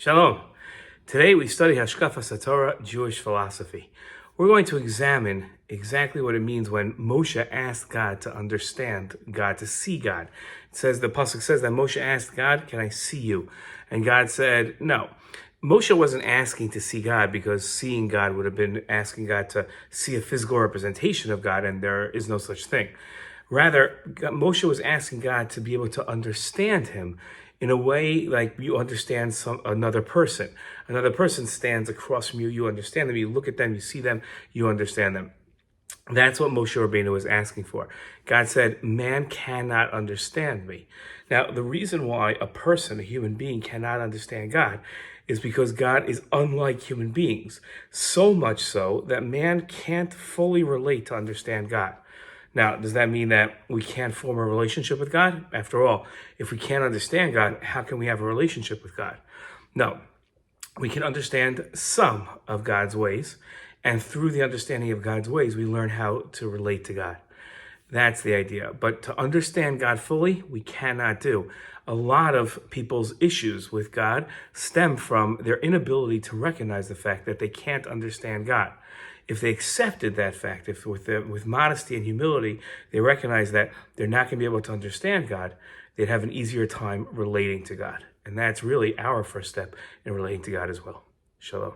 Shalom. Today we study Hashkafas HaTorah, Jewish philosophy. We're going to examine exactly what it means when Moshe asked God to understand God, to see God. It says, the pasuk says that Moshe asked God, "Can I see you?" And God said, "No." Moshe wasn't asking to see God because seeing God would have been asking God to see a physical representation of God, and there is no such thing. Rather, Moshe was asking God to be able to understand him in a way like you understand another person. Another person stands across from you, you understand them, you look at them, you see them, you understand them. That's what Moshe Rabbeinu was asking for. God said, "Man cannot understand me." Now, the reason why a person, a human being, cannot understand God is because God is unlike human beings. So much so that man can't fully relate to understand God. Now, does that mean that we can't form a relationship with God? After all, if we can't understand God, how can we have a relationship with God? No, we can understand some of God's ways, and through the understanding of God's ways, we learn how to relate to God. That's the idea. But to understand God fully, we cannot do. A lot of people's issues with God stem from their inability to recognize the fact that they can't understand God. If they accepted that fact, if with modesty and humility, they recognize that they're not going to be able to understand God, they'd have an easier time relating to God. And that's really our first step in relating to God as well. Shalom.